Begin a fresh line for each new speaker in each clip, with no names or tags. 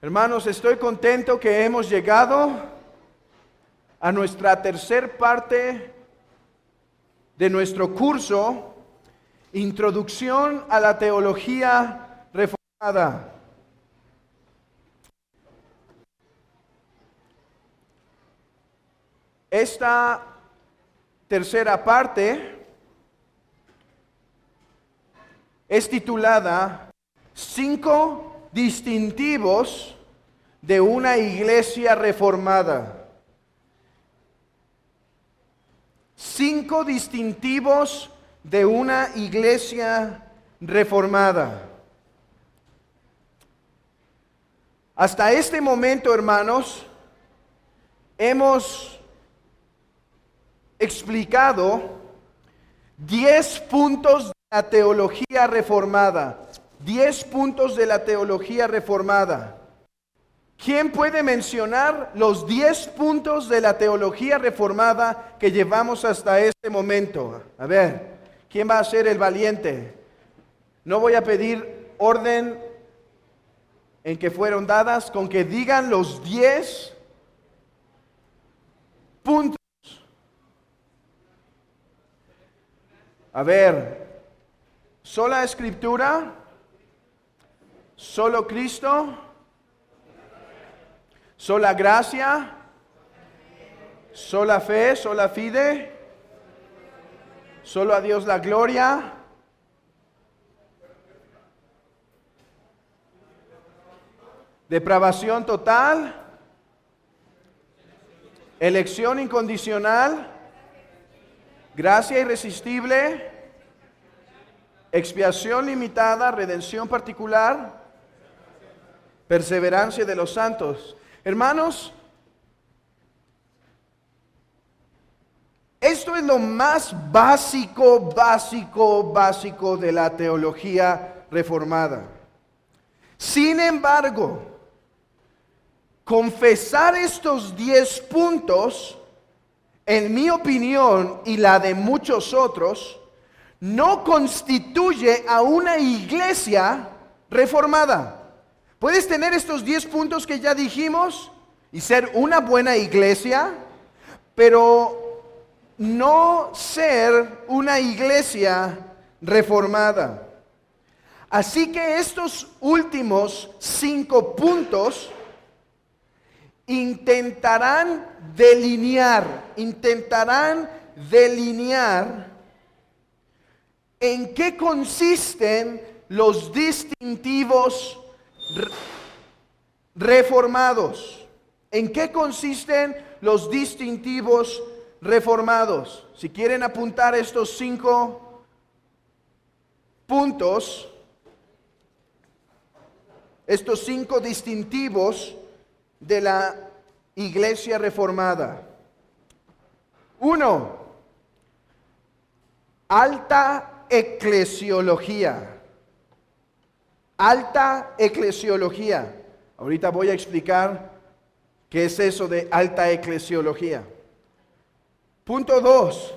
Hermanos, estoy contento que hemos llegado a nuestra tercer parte de nuestro curso, Introducción a la Teología Reformada. Esta tercera parte es titulada 5 distintivos de una iglesia reformada. 5 distintivos de una iglesia reformada. Hasta este momento, hermanos, hemos explicado 10 puntos de la teología reformada. 10 puntos de la teología reformada. ¿Quién puede mencionar los 10 puntos de la teología reformada que llevamos hasta este momento? A ver, ¿quién va a ser el valiente? No voy a pedir orden en que fueron dadas, con que digan los 10 puntos. A ver, sola escritura, solo Cristo, sola gracia, sola fe, sola fide, solo a Dios la gloria, depravación total, elección incondicional, gracia irresistible, expiación limitada, redención particular, perseverancia de los santos. Hermanos, esto es lo más básico de la teología reformada. Sin embargo, confesar estos 10 puntos, en mi opinión y la de muchos otros, no constituye a una iglesia reformada. Puedes tener estos 10 puntos que ya dijimos y ser una buena iglesia, pero no ser una iglesia reformada. Así que estos últimos 5 puntos intentarán delinear en qué consisten los distintivos reformados. ¿En qué consisten los distintivos reformados? Si quieren apuntar estos 5 puntos, estos 5 distintivos de la iglesia reformada. 1. Alta eclesiología. Alta eclesiología. Ahorita voy a explicar qué es eso de alta eclesiología. Punto 2.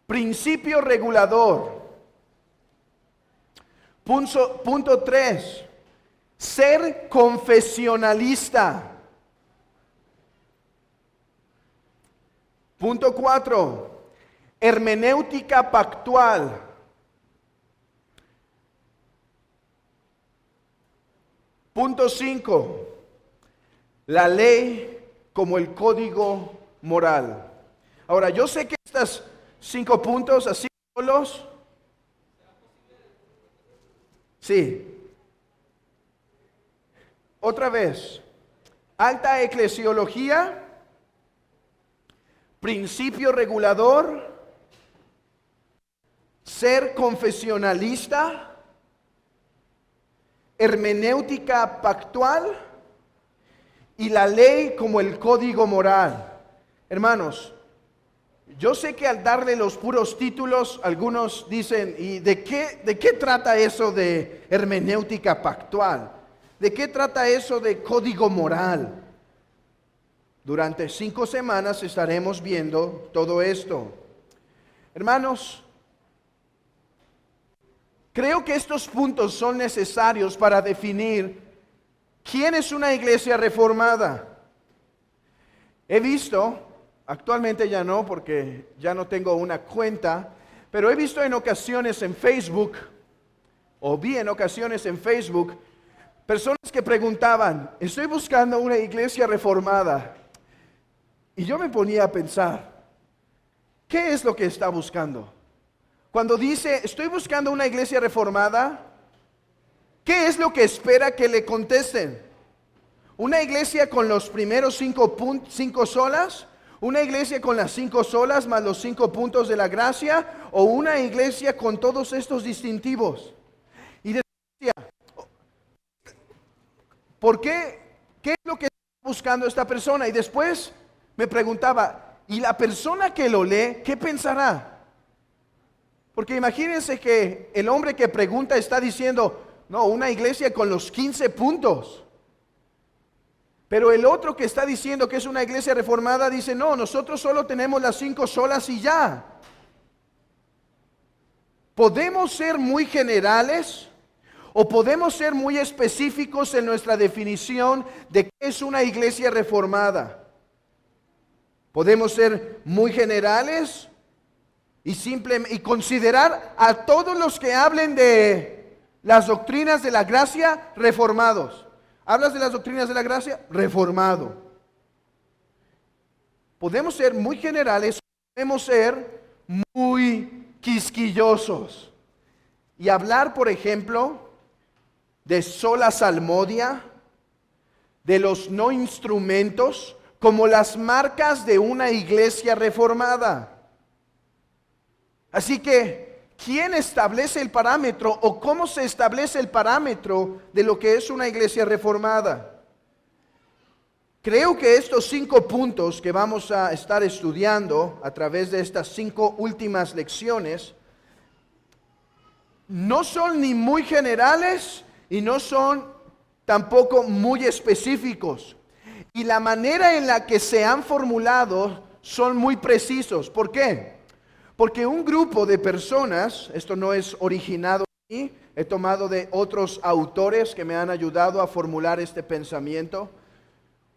Principio regulador. Punto 3. Ser confesionalista. Punto 4. Hermenéutica pactual. Punto 5. La ley como el código moral. Ahora, yo sé que estos 5 puntos, así solos, sí. Otra vez, alta eclesiología, principio regulador, ser confesionalista, hermenéutica pactual y la ley como el código moral. Hermanos, yo sé que al darle los puros títulos, algunos dicen, ¿y de qué trata eso de hermenéutica pactual? ¿De qué trata eso de código moral? Durante 5 semanas estaremos viendo todo esto. Hermanos, creo que estos puntos son necesarios para definir ¿Quién es una iglesia reformada? He visto, actualmente ya no, porque ya no tengo una cuenta, pero he visto en ocasiones en Facebook, o vi en ocasiones en Facebook, personas que preguntaban, estoy buscando una iglesia reformada. Y yo me ponía a pensar, ¿qué es lo que está buscando? Cuando dice, estoy buscando una iglesia reformada, ¿qué es lo que espera que le contesten? ¿Una iglesia con los primeros cinco solas? ¿Una iglesia con las 5 solas más los 5 puntos de la gracia? ¿O una iglesia con todos estos distintivos? Y decía, ¿por qué? ¿Qué es lo que está buscando esta persona? Y después me preguntaba, ¿y la persona que lo lee, qué pensará? Porque imagínense que el hombre que pregunta está diciendo, no, una iglesia con los 15 puntos. Pero el otro que está diciendo que es una iglesia reformada dice, no, nosotros solo tenemos las 5 solas y ya. ¿Podemos ser muy generales o podemos ser muy específicos en nuestra definición de qué es una iglesia reformada? ¿Podemos ser muy generales y considerar a todos los que hablen de las doctrinas de la gracia reformados? ¿Hablas de las doctrinas de la gracia? Reformado. Podemos ser muy generales, podemos ser muy quisquillosos. Y hablar, por ejemplo, de sola salmodia, de los no instrumentos, como las marcas de una iglesia reformada. Así que, ¿quién establece el parámetro o cómo se establece el parámetro de lo que es una iglesia reformada? Creo que estos 5 puntos que vamos a estar estudiando a través de estas 5 últimas lecciones no son ni muy generales y no son tampoco muy específicos. Y la manera en la que se han formulado son muy precisos. ¿Por qué? Porque un grupo de personas, esto no es originado en mí, he tomado de otros autores que me han ayudado a formular este pensamiento.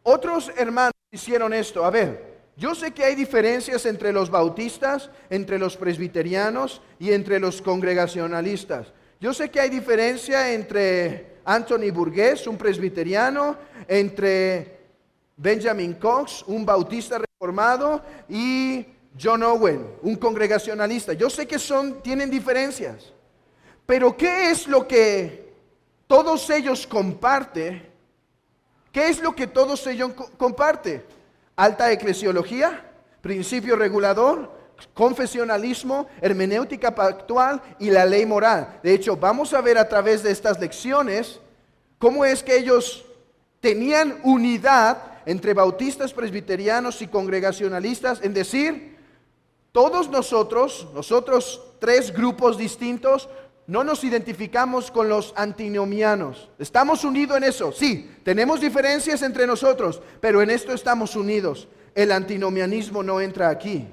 Otros hermanos hicieron esto. A ver, yo sé que hay diferencias entre los bautistas, entre los presbiterianos y entre los congregacionalistas. Yo sé que hay diferencia entre Anthony Burgess, un presbiteriano, entre Benjamin Cox, un bautista reformado, y John Owen, un congregacionalista. Yo sé que tienen diferencias, pero ¿qué es lo que todos ellos comparten? ¿Qué es lo que todos ellos comparten? Alta eclesiología, principio regulador, confesionalismo, hermenéutica pactual y la ley moral. De hecho, vamos a ver a través de estas lecciones cómo es que ellos tenían unidad entre bautistas, presbiterianos y congregacionalistas en decir, todos nosotros 3 grupos distintos, no nos identificamos con los antinomianos. ¿Estamos unidos en eso? Sí, tenemos diferencias entre nosotros, pero en esto estamos unidos. El antinomianismo no entra aquí.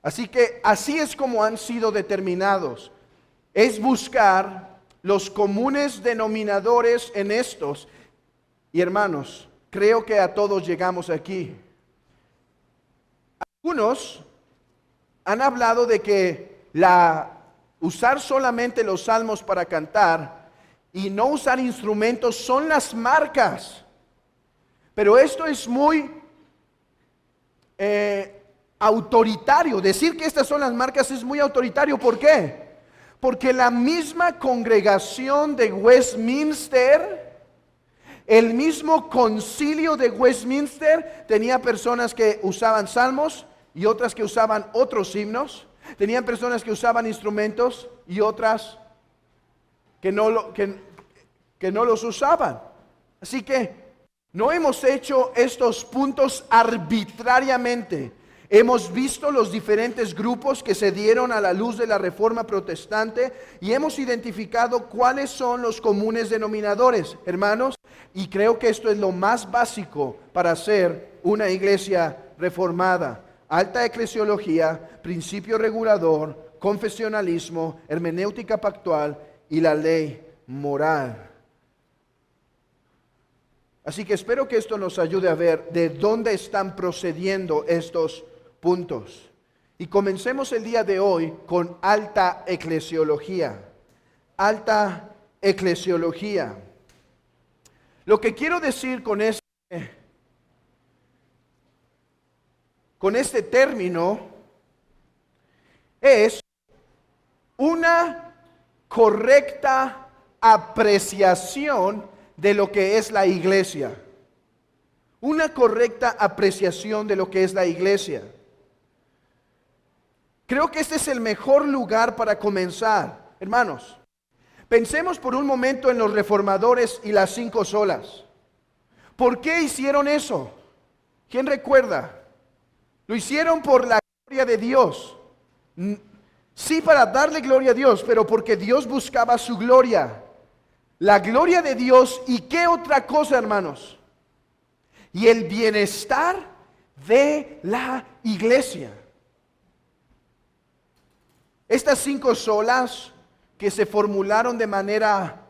Así que así es como han sido determinados. Es buscar los comunes denominadores en estos. Y hermanos, creo que a todos llegamos aquí. Algunos han hablado de que usar solamente los salmos para cantar y no usar instrumentos son las marcas. Pero esto es muy autoritario. Decir que estas son las marcas es muy autoritario. ¿Por qué? Porque la misma congregación de Westminster, el mismo concilio de Westminster, tenía personas que usaban salmos y otras que usaban otros himnos. Tenían personas que usaban instrumentos y otras que no los usaban. Así que no hemos hecho estos puntos arbitrariamente. Hemos visto los diferentes grupos que se dieron a la luz de la Reforma Protestante y hemos identificado cuáles son los comunes denominadores, hermanos, y creo que esto es lo más básico para ser una iglesia reformada. Alta eclesiología, principio regulador, confesionalismo, hermenéutica pactual y la ley moral. Así que espero que esto nos ayude a ver de dónde están procediendo estos puntos. Y comencemos el día de hoy con alta eclesiología. Alta eclesiología. Lo que quiero decir con este término es una correcta apreciación de lo que es la iglesia. Una correcta apreciación de lo que es la iglesia. Creo que este es el mejor lugar para comenzar. Hermanos, pensemos por un momento en los reformadores y las 5 solas. ¿Por qué hicieron eso? ¿Quién recuerda? Lo hicieron por la gloria de Dios. Sí, para darle gloria a Dios, pero porque Dios buscaba su gloria. La gloria de Dios, ¿y qué otra cosa, hermanos? Y el bienestar de la iglesia. Estas 5 solas que se formularon de manera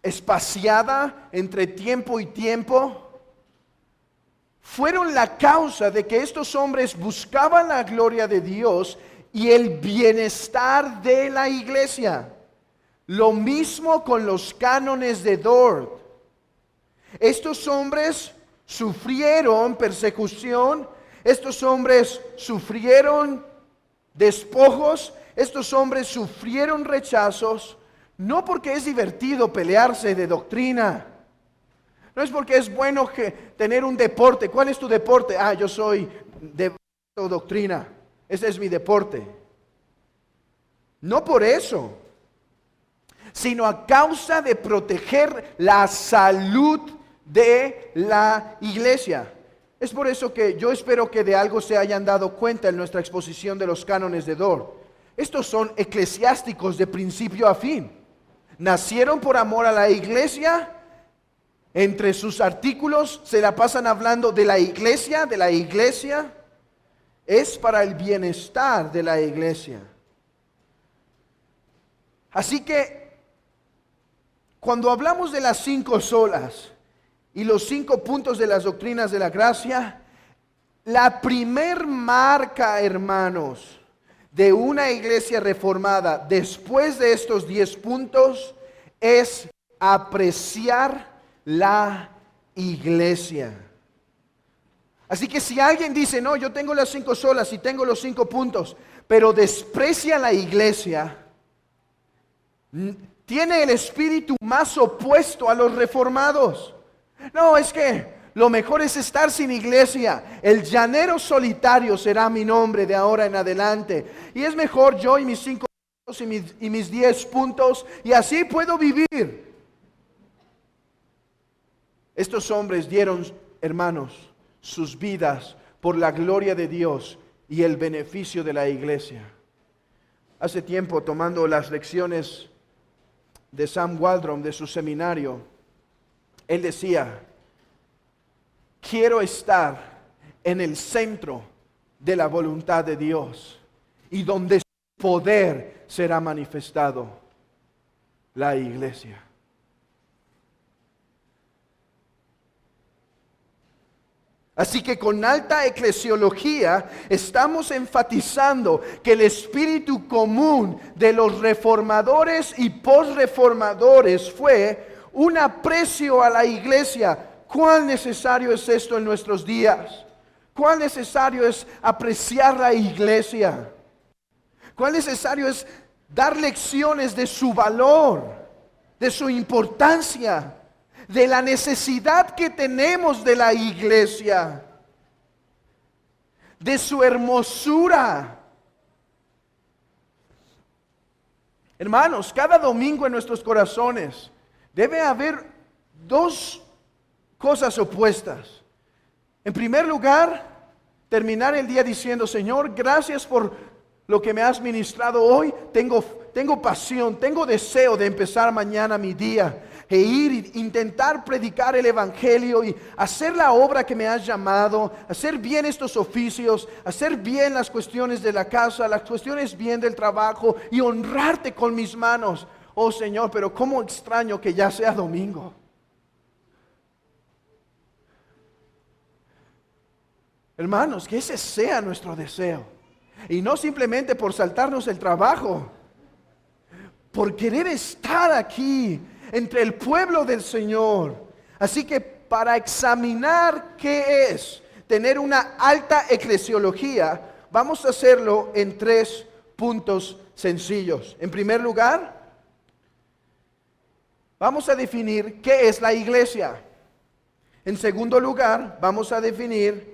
espaciada entre tiempo y tiempo, fueron la causa de que estos hombres buscaban la gloria de Dios y el bienestar de la iglesia. Lo mismo con los cánones de Dort. Estos hombres sufrieron persecución, estos hombres sufrieron despojos, estos hombres sufrieron rechazos, no porque es divertido pelearse de doctrina. No es porque es bueno tener un deporte. ¿Cuál es tu deporte? Yo soy de doctrina. Ese es mi deporte. No por eso, sino a causa de proteger la salud de la iglesia. Es por eso que yo espero que de algo se hayan dado cuenta en nuestra exposición de los cánones de Dort. Estos son eclesiásticos de principio a fin. Nacieron por amor a la iglesia. Entre sus artículos se la pasan hablando de la iglesia, de la iglesia. Es para el bienestar de la iglesia. Así que, cuando hablamos de las 5 solas y los 5 puntos de las doctrinas de la gracia, la primer marca, hermanos, de una iglesia reformada después de estos 10 puntos es apreciar la iglesia. Así que si alguien dice, no, yo tengo las 5 solas y tengo los 5 puntos, pero desprecia la iglesia, tiene el espíritu más opuesto a los reformados. No, es que lo mejor es estar sin iglesia. El llanero solitario será mi nombre de ahora en adelante. Y es mejor yo y mis 5 puntos y mis 10 puntos, y así puedo vivir. Estos hombres dieron, hermanos, sus vidas por la gloria de Dios y el beneficio de la iglesia. Hace tiempo, tomando las lecciones de Sam Waldron de su seminario, él decía, quiero estar en el centro de la voluntad de Dios y donde su poder será manifestado, la iglesia. Así que con alta eclesiología estamos enfatizando que el espíritu común de los reformadores y posreformadores fue un aprecio a la iglesia. ¿Cuán necesario es esto en nuestros días? ¿Cuán necesario es apreciar la iglesia? ¿Cuán necesario es dar lecciones de su valor, de su importancia, de la necesidad que tenemos de la iglesia, de su hermosura? Hermanos, cada domingo en nuestros corazones debe haber 2 cosas opuestas. En primer lugar, terminar el día diciendo, Señor, gracias por lo que me has ministrado hoy. Tengo pasión, tengo deseo de empezar mañana mi día. e ir e intentar predicar el evangelio y hacer la obra que me has llamado, hacer bien estos oficios, hacer bien las cuestiones de la casa, las cuestiones bien del trabajo y honrarte con mis manos. Oh Señor, pero cómo extraño que ya sea domingo. Hermanos, que ese sea nuestro deseo. Y no simplemente por saltarnos el trabajo, por querer estar aquí entre el pueblo del Señor. Así que para examinar qué es tener una alta eclesiología, vamos a hacerlo en 3 puntos sencillos. En primer lugar, vamos a definir qué es la iglesia. En segundo lugar, vamos a definir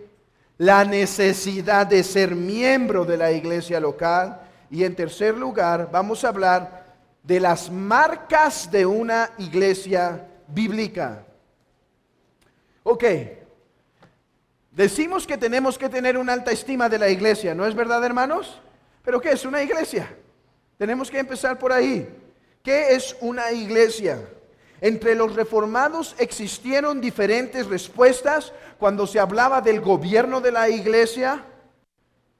la necesidad de ser miembro de la iglesia local. Y en tercer lugar, vamos a hablar de las marcas de una iglesia bíblica. Ok, decimos que tenemos que tener una alta estima de la iglesia, ¿no es verdad, hermanos? ¿Pero qué es una iglesia? Tenemos que empezar por ahí. ¿Qué es una iglesia? Entre los reformados existieron diferentes respuestas cuando se hablaba del gobierno de la iglesia,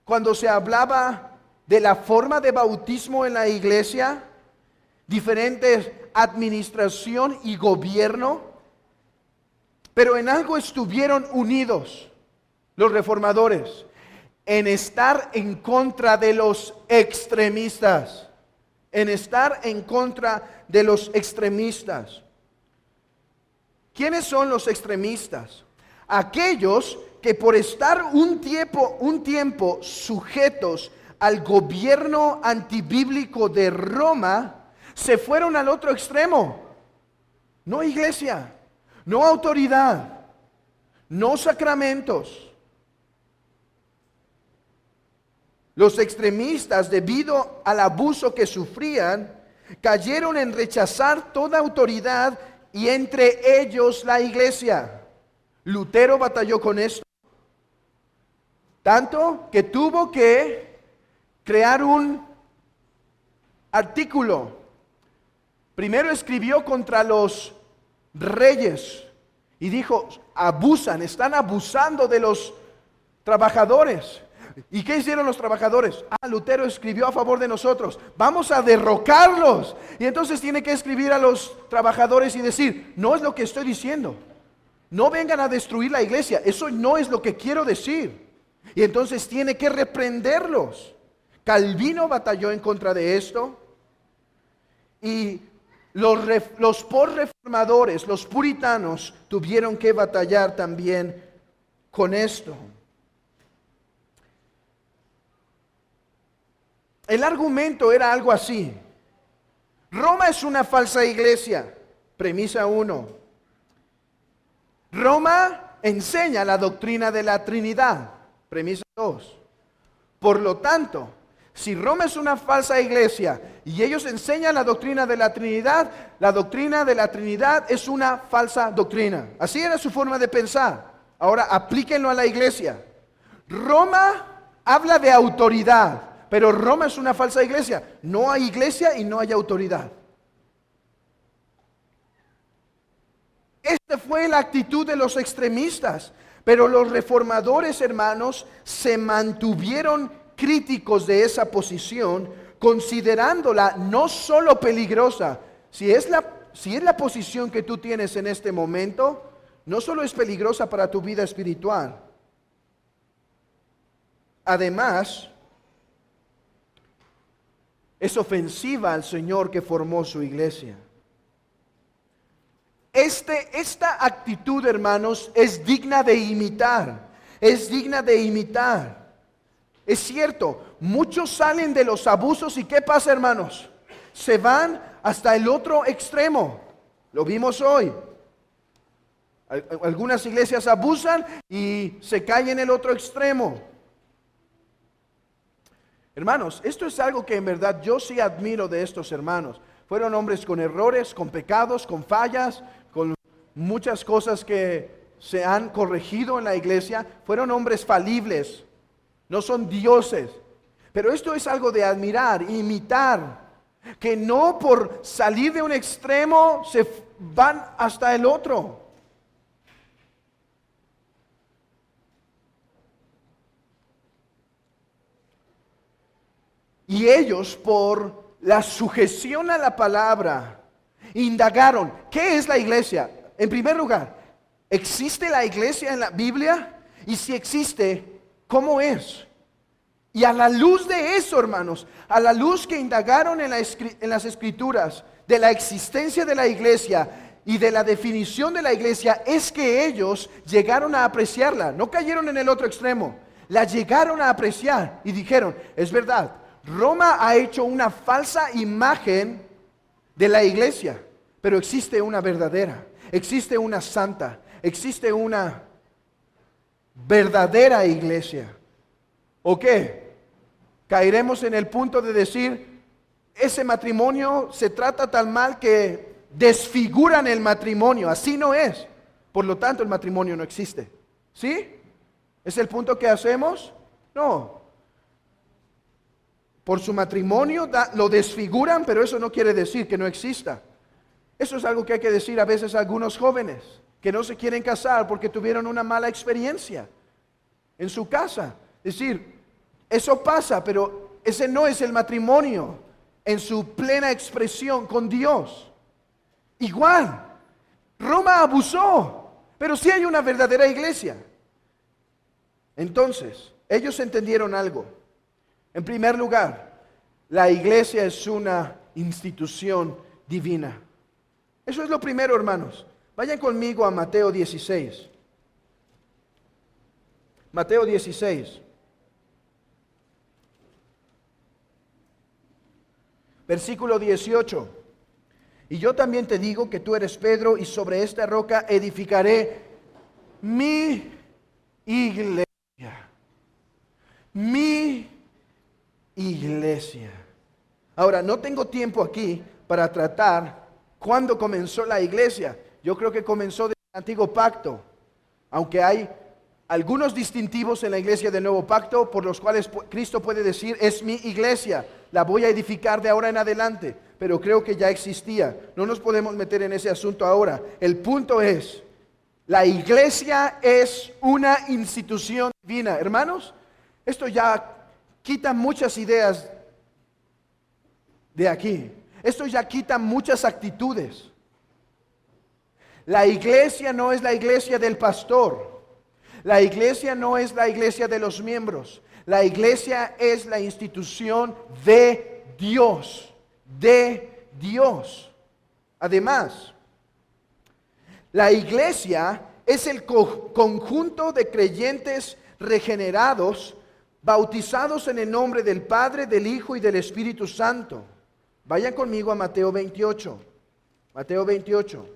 cuando se hablaba de la forma de bautismo en la iglesia, diferentes administración y gobierno, pero en algo estuvieron unidos los reformadores, en estar en contra de los extremistas, en estar en contra de los extremistas. ¿Quiénes son los extremistas? Aquellos que por estar un tiempo sujetos al gobierno antibíblico de Roma, se fueron al otro extremo. No iglesia, no autoridad, no sacramentos. Los extremistas, debido al abuso que sufrían, cayeron en rechazar toda autoridad y entre ellos la iglesia. Lutero batalló con esto, tanto que tuvo que crear un artículo. Primero escribió contra los reyes y dijo: están abusando de los trabajadores. ¿Y qué hicieron los trabajadores? Lutero escribió a favor de nosotros, vamos a derrocarlos. Y entonces tiene que escribir a los trabajadores y decir: no es lo que estoy diciendo, no vengan a destruir la iglesia, eso no es lo que quiero decir. Y entonces tiene que reprenderlos. Calvino batalló en contra de esto. Y los posreformadores, los puritanos, tuvieron que batallar también con esto. El argumento era algo así: Roma es una falsa iglesia, premisa 1. Roma enseña la doctrina de la Trinidad, premisa 2. Por lo tanto, si Roma es una falsa iglesia y ellos enseñan la doctrina de la Trinidad es una falsa doctrina. Así era su forma de pensar. Ahora aplíquenlo a la iglesia. Roma habla de autoridad, pero Roma es una falsa iglesia. No hay iglesia y no hay autoridad. Esta fue la actitud de los extremistas. Pero los reformadores, hermanos, se mantuvieron críticos de esa posición, considerándola no solo peligrosa. Si es la posición que tú tienes en este momento, no solo es peligrosa para tu vida espiritual. Además, es ofensiva al Señor que formó su iglesia. Esta actitud, hermanos, es digna de imitar. Es digna de imitar. Es cierto, muchos salen de los abusos y ¿qué pasa, hermanos? Se van hasta el otro extremo. Lo vimos hoy. Algunas iglesias abusan y se caen en el otro extremo. Hermanos, esto es algo que en verdad yo sí admiro de estos hermanos. Fueron hombres con errores, con pecados, con fallas, con muchas cosas que se han corregido en la iglesia. Fueron hombres falibles, no son dioses. Pero esto es algo de admirar, imitar. Que no por salir de un extremo van hasta el otro. Y ellos, por la sujeción a la palabra, indagaron, ¿qué es la iglesia? En primer lugar, ¿existe la iglesia en la Biblia? Y si existe, ¿cómo es? Y a la luz de eso, hermanos, a la luz que indagaron en las escrituras de la existencia de la iglesia y de la definición de la iglesia, es que ellos llegaron a apreciarla. No cayeron en el otro extremo, la llegaron a apreciar y dijeron, es verdad, Roma ha hecho una falsa imagen de la iglesia, pero existe una verdadera, existe una santa, existe una verdadera iglesia. ¿O qué? Caeremos en el punto de decir, ese matrimonio se trata tan mal que desfiguran el matrimonio. Así no es. Por lo tanto, el matrimonio no existe. ¿Sí? ¿Es el punto que hacemos? No. Por su matrimonio lo desfiguran, pero eso no quiere decir que no exista. Eso es algo que hay que decir a veces a algunos jóvenes que no se quieren casar porque tuvieron una mala experiencia en su casa. Es decir, eso pasa, pero ese no es el matrimonio en su plena expresión con Dios. Igual, Roma abusó, pero sí hay una verdadera iglesia. Entonces, ellos entendieron algo. En primer lugar, la iglesia es una institución divina. Eso es lo primero, hermanos. Vayan conmigo a Mateo 16. Mateo 16. Versículo 18. Y yo también te digo que tú eres Pedro, y sobre esta roca edificaré mi iglesia. Mi iglesia. Ahora, no tengo tiempo aquí para tratar cuándo comenzó la iglesia. Yo creo que comenzó del Antiguo Pacto, aunque hay algunos distintivos en la iglesia del Nuevo Pacto por los cuales Cristo puede decir, es mi iglesia, la voy a edificar de ahora en adelante, pero creo que ya existía. No nos podemos meter en ese asunto ahora. El punto es, la iglesia es una institución divina. Hermanos, esto ya quita muchas ideas de aquí. Esto ya quita muchas actitudes. La iglesia no es la iglesia del pastor. La iglesia no es la iglesia de los miembros. La iglesia es la institución de Dios. De Dios. Además, la iglesia es el conjunto de creyentes regenerados, bautizados en el nombre del Padre, del Hijo y del Espíritu Santo. Vayan conmigo a Mateo 28. Mateo 28.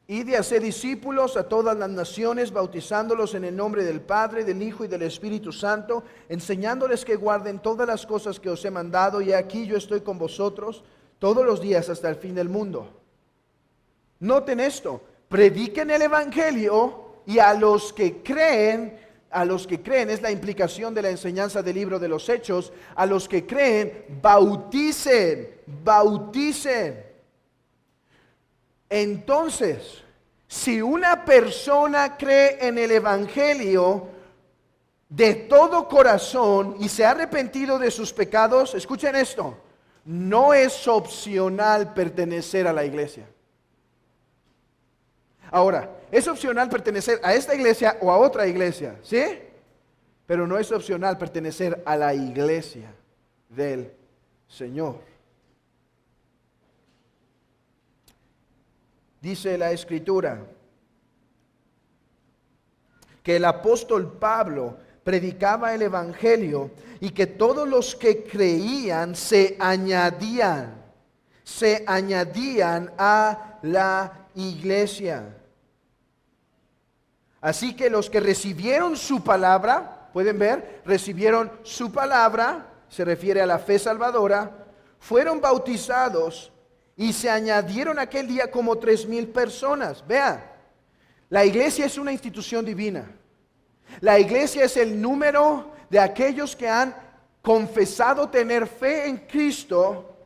Id y haced discípulos a todas las naciones, bautizándolos en el nombre del Padre, del Hijo y del Espíritu Santo, enseñándoles que guarden todas las cosas que os he mandado, y aquí yo estoy con vosotros todos los días hasta el fin del mundo. Noten esto, prediquen el Evangelio, y a los que creen es la implicación de la enseñanza del libro de los Hechos, a los que creen, bauticen. Entonces, si una persona cree en el Evangelio de todo corazón y se ha arrepentido de sus pecados, escuchen esto, no es opcional pertenecer a la iglesia. Ahora, es opcional pertenecer a esta iglesia o a otra iglesia, ¿sí? Pero no es opcional pertenecer a la iglesia del Señor. Dice la Escritura que el apóstol Pablo predicaba el Evangelio y que todos los que creían se añadían a la iglesia. Así que los que recibieron su palabra, pueden ver, recibieron su palabra, se refiere a la fe salvadora, fueron bautizados y se añadieron aquel día como 3,000 personas. Vean, la iglesia es una institución divina. La iglesia es el número de aquellos que han confesado tener fe en Cristo,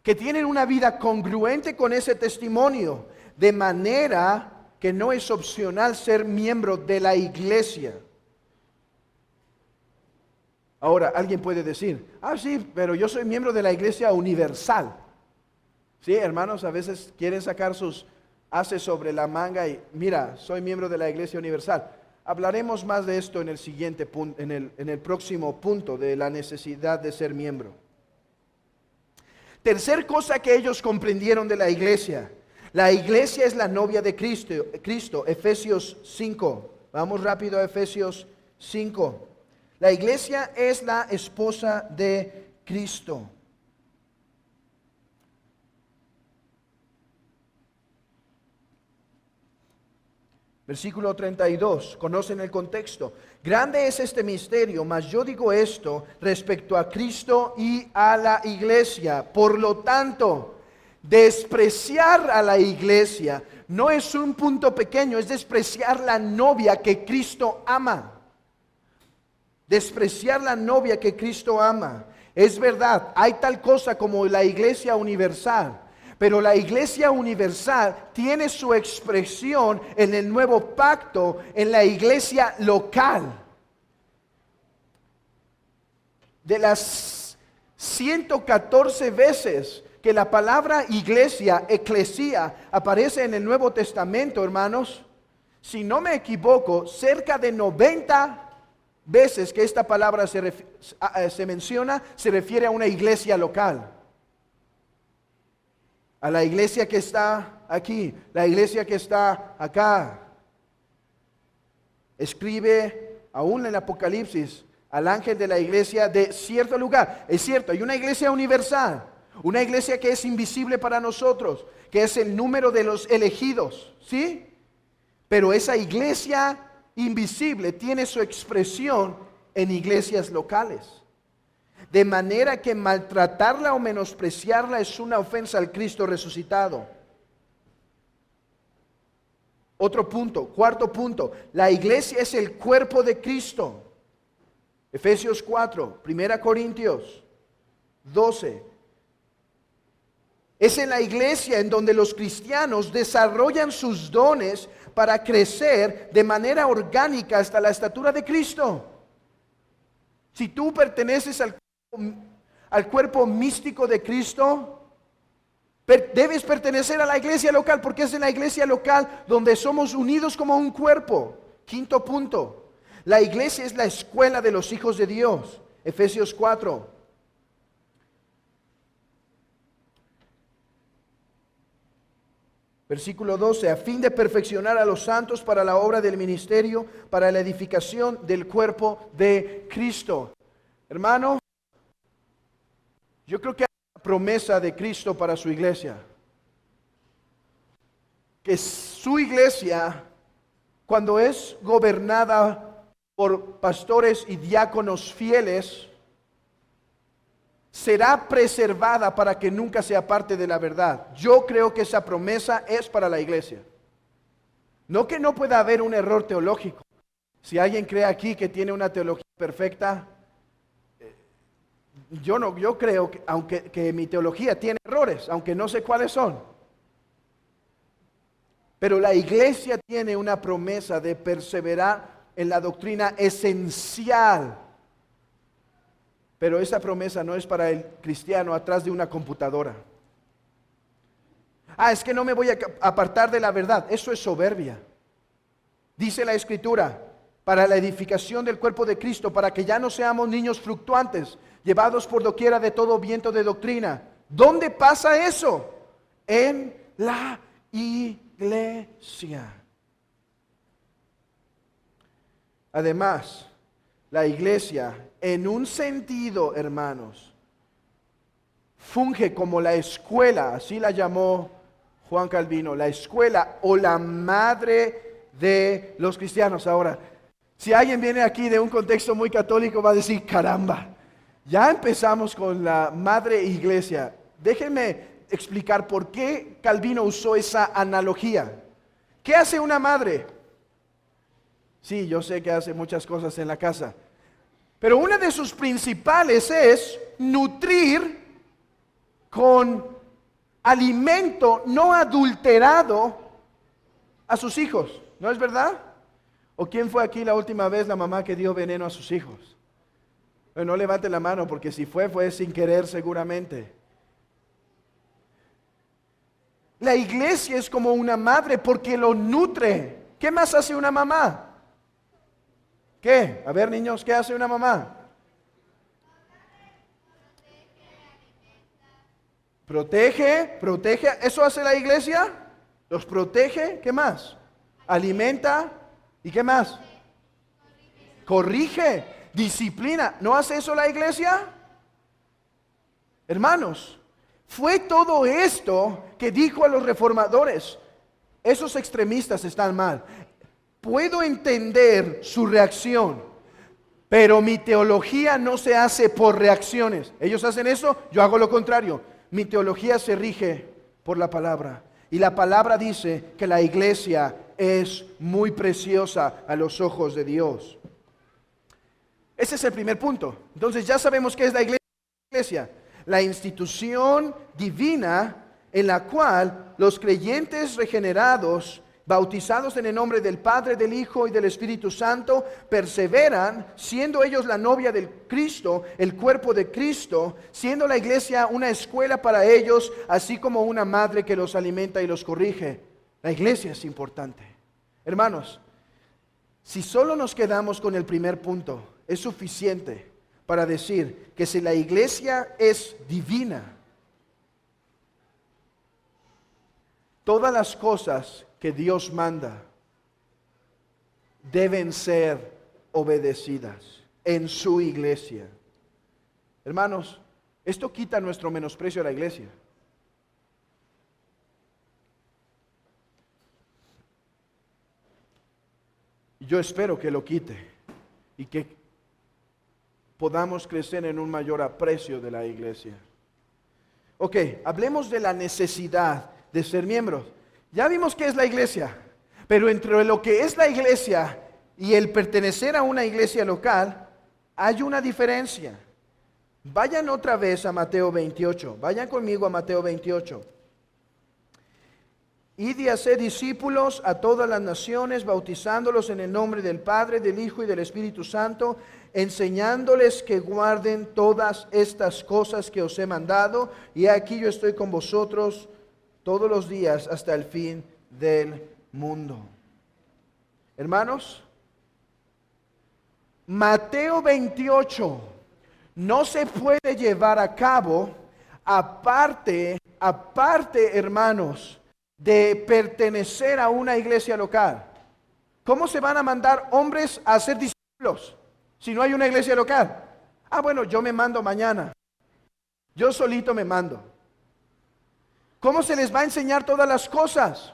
que tienen una vida congruente con ese testimonio, de manera que no es opcional ser miembro de la iglesia. Ahora, alguien puede decir, sí, pero yo soy miembro de la iglesia universal. Sí, hermanos, a veces quieren sacar sus haces sobre la manga y, mira, soy miembro de la iglesia universal. Hablaremos más de esto en el siguiente punto, en el próximo punto de la necesidad de ser miembro. Tercer cosa que ellos comprendieron de la iglesia. La iglesia es la novia de Cristo. Efesios 5. Vamos rápido a Efesios 5. La iglesia es la esposa de Cristo. Versículo 32, conocen el contexto. Grande es este misterio, mas yo digo esto respecto a Cristo y a la iglesia. Por lo tanto, despreciar a la iglesia no es un punto pequeño, es despreciar la novia que Cristo ama. Despreciar la novia que Cristo ama. Es verdad, hay tal cosa como la iglesia universal. Pero la iglesia universal tiene su expresión en el nuevo pacto, en la iglesia local. De las 114 veces que la palabra iglesia, eclesía, aparece en el Nuevo Testamento, hermanos, si no me equivoco, cerca de 90 veces que esta palabra se menciona, se refiere a una iglesia local. A la iglesia que está aquí, la iglesia que está acá. Escribe aún en el Apocalipsis al ángel de la iglesia de cierto lugar. Es cierto, hay una iglesia universal, una iglesia que es invisible para nosotros, que es el número de los elegidos, ¿sí? Pero esa iglesia invisible tiene su expresión en iglesias locales. De manera que maltratarla o menospreciarla es una ofensa al Cristo resucitado. Otro punto, cuarto punto, la iglesia es el cuerpo de Cristo. Efesios 4, 1 Corintios 12. Es en la iglesia en donde los cristianos desarrollan sus dones para crecer de manera orgánica hasta la estatura de Cristo. Si tú perteneces al cuerpo místico de Cristo, debes pertenecer a la iglesia local, porque es en la iglesia local donde somos unidos como un cuerpo. Quinto punto, la iglesia es la escuela de los hijos de Dios. Efesios 4. Versículo 12, a fin de perfeccionar a los santos para la obra del ministerio, para la edificación del cuerpo de Cristo. Hermano, yo creo que hay una promesa de Cristo para su iglesia. Que su iglesia, cuando es gobernada por pastores y diáconos fieles, será preservada para que nunca sea parte de la verdad. Yo creo que esa promesa es para la iglesia. No que no pueda haber un error teológico. Si alguien cree aquí que tiene una teología perfecta, yo creo que mi teología tiene errores, aunque no sé cuáles son. Pero la iglesia tiene una promesa de perseverar en la doctrina esencial. Pero esa promesa no es para el cristiano atrás de una computadora. Es que no me voy a apartar de la verdad. Eso es soberbia. Dice la Escritura, para la edificación del cuerpo de Cristo, para que ya no seamos niños fluctuantes, llevados por doquiera de todo viento de doctrina. ¿Dónde pasa eso? En la iglesia. Además, la iglesia, en un sentido, hermanos, funge como la escuela, así la llamó Juan Calvino, la escuela o la madre de los cristianos. Ahora, si alguien viene aquí de un contexto muy católico, va a decir, caramba, ya empezamos con la madre iglesia. Déjenme explicar por qué Calvino usó esa analogía. ¿Qué hace una madre? Sí, yo sé que hace muchas cosas en la casa. Pero una de sus principales es nutrir con alimento no adulterado a sus hijos. ¿No es verdad? ¿O quién fue aquí la última vez la mamá que dio veneno a sus hijos? Bueno, no levante la mano, porque si fue sin querer seguramente. La iglesia es como una madre porque lo nutre. ¿Qué más hace una mamá? ¿Qué? A ver, niños, ¿qué hace una mamá? Protege. ¿Eso hace la iglesia? Los protege. ¿Qué más? Alimenta. ¿Y qué más? Corrige. Disciplina. ¿No hace eso la iglesia? Hermanos, fue todo esto que dijo a los reformadores: esos extremistas están mal. Puedo entender su reacción, pero mi teología no se hace por reacciones. Ellos hacen eso, yo hago lo contrario. Mi teología se rige por la palabra. Y la palabra dice que la iglesia es muy preciosa a los ojos de Dios. Ese es el primer punto. Entonces ya sabemos qué es la iglesia. La institución divina en la cual los creyentes regenerados, bautizados en el nombre del Padre, del Hijo y del Espíritu Santo, perseveran, siendo ellos la novia del Cristo, el cuerpo de Cristo, siendo la iglesia una escuela para ellos, así como una madre que los alimenta y los corrige. La iglesia es importante. Hermanos, si solo nos quedamos con el primer punto, es suficiente para decir que si la iglesia es divina, todas las cosas que Dios manda deben ser obedecidas en su iglesia. Hermanos, esto quita nuestro menosprecio a la iglesia. Yo espero que lo quite y que podamos crecer en un mayor aprecio de la iglesia. Ok, hablemos de la necesidad de ser miembros. Ya vimos qué es la iglesia, pero entre lo que es la iglesia y el pertenecer a una iglesia local, hay una diferencia. Vayan otra vez a Mateo 28. Vayan conmigo a Mateo 28. Id y haced discípulos a todas las naciones, bautizándolos en el nombre del Padre, del Hijo y del Espíritu Santo, enseñándoles que guarden todas estas cosas que os he mandado. Y aquí yo estoy con vosotros todos los días hasta el fin del mundo. Hermanos, Mateo 28 no se puede llevar a cabo aparte, hermanos, de pertenecer a una iglesia local. ¿Cómo se van a mandar hombres a ser discípulos si no hay una iglesia local? Bueno, yo me mando mañana. Yo solito me mando. ¿Cómo se les va a enseñar todas las cosas?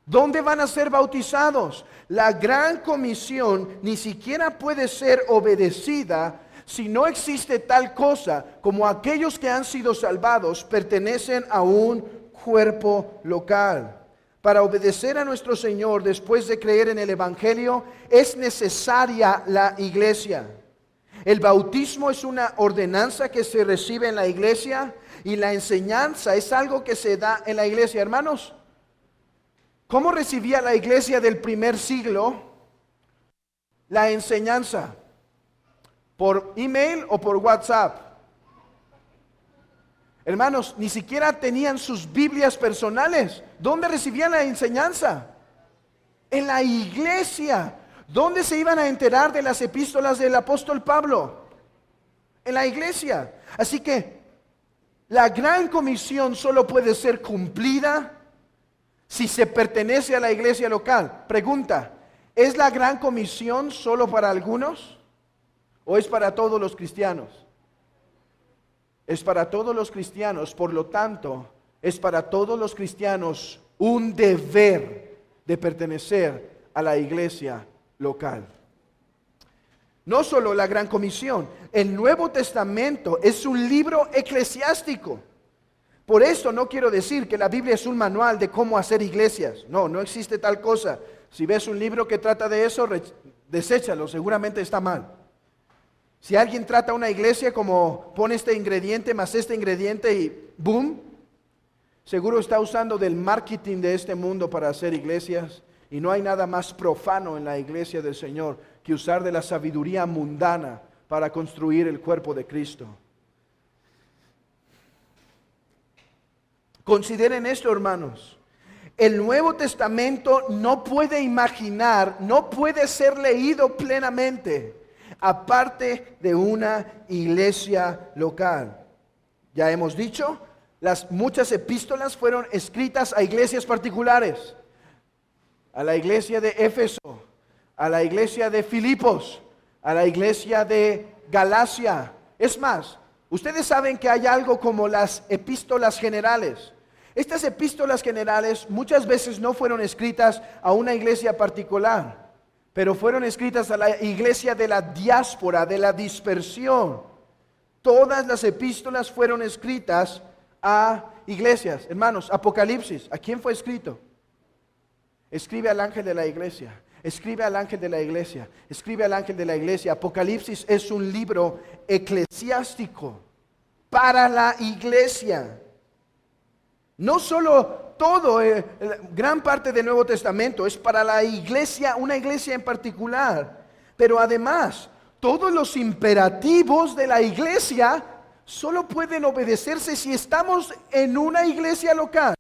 ¿Dónde van a ser bautizados? La gran comisión ni siquiera puede ser obedecida si no existe tal cosa como aquellos que han sido salvados pertenecen a un cuerpo local. Para obedecer a nuestro Señor después de creer en el Evangelio es necesaria la iglesia. El bautismo es una ordenanza que se recibe en la iglesia y la enseñanza es algo que se da en la iglesia. Hermanos, ¿cómo recibía la iglesia del primer siglo la enseñanza? ¿Por email o por WhatsApp? Hermanos, ni siquiera tenían sus Biblias personales. ¿Dónde recibían la enseñanza? En la iglesia. ¿Dónde se iban a enterar de las epístolas del apóstol Pablo? En la iglesia. Así que la gran comisión solo puede ser cumplida si se pertenece a la iglesia local. Pregunta, ¿es la gran comisión solo para algunos o es para todos los cristianos? Es para todos los cristianos, por lo tanto, es para todos los cristianos un deber de pertenecer a la iglesia local. No solo la Gran Comisión, el Nuevo Testamento es un libro eclesiástico. Por eso no quiero decir que la Biblia es un manual de cómo hacer iglesias. No, no existe tal cosa. Si ves un libro que trata de eso, deséchalo, seguramente está mal. Si alguien trata una iglesia como pone este ingrediente más este ingrediente y boom, seguro está usando del marketing de este mundo para hacer iglesias. Y no hay nada más profano en la iglesia del Señor que usar de la sabiduría mundana para construir el cuerpo de Cristo. Consideren esto, hermanos. El Nuevo Testamento no puede imaginar, no puede ser leído plenamente aparte de una iglesia local. Ya hemos dicho, muchas epístolas fueron escritas a iglesias particulares. A la iglesia de Éfeso, a la iglesia de Filipos, a la iglesia de Galacia. Es más, ustedes saben que hay algo como las epístolas generales. Estas epístolas generales muchas veces no fueron escritas a una iglesia particular, pero fueron escritas a la iglesia de la diáspora, de la dispersión. Todas las epístolas fueron escritas a iglesias. Hermanos, Apocalipsis, ¿a quién fue escrito? Escribe al ángel de la iglesia. Escribe al ángel de la iglesia. Escribe al ángel de la iglesia. Apocalipsis es un libro eclesiástico para la iglesia. No solo todo, gran parte del Nuevo Testamento es para la iglesia, una iglesia en particular. Pero además, todos los imperativos de la iglesia solo pueden obedecerse si estamos en una iglesia local.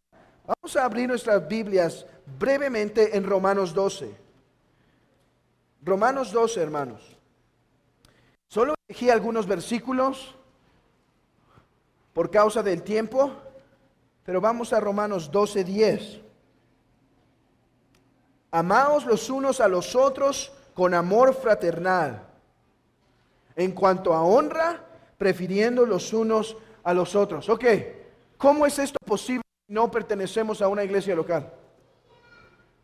Vamos a abrir nuestras Biblias brevemente en Romanos 12. Romanos 12, hermanos. Solo elegí algunos versículos por causa del tiempo, pero vamos a Romanos 12:10. Amaos los unos a los otros con amor fraternal. En cuanto a honra, prefiriendo los unos a los otros. Ok, ¿cómo es esto posible si no pertenecemos a una iglesia local?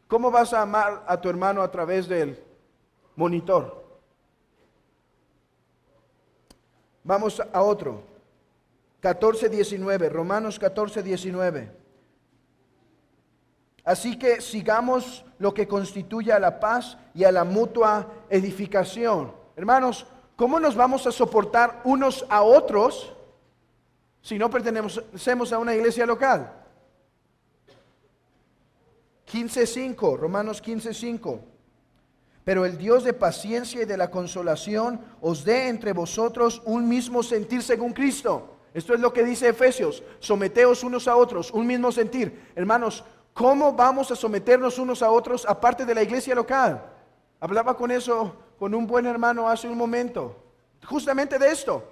¿Cómo vas a amar a tu hermano a través del monitor? Vamos a otro. 14:19, Romanos 14:19. Así que sigamos lo que constituye a la paz y a la mutua edificación. Hermanos, ¿cómo nos vamos a soportar unos a otros si no pertenecemos a una iglesia local? 15:5, Romanos 15:5. Pero el Dios de paciencia y de la consolación os dé entre vosotros un mismo sentir según Cristo. Esto es lo que dice Efesios. Someteos unos a otros, un mismo sentir. Hermanos, ¿cómo vamos a someternos unos a otros aparte de la iglesia local? Hablaba con un buen hermano hace un momento. Justamente de esto.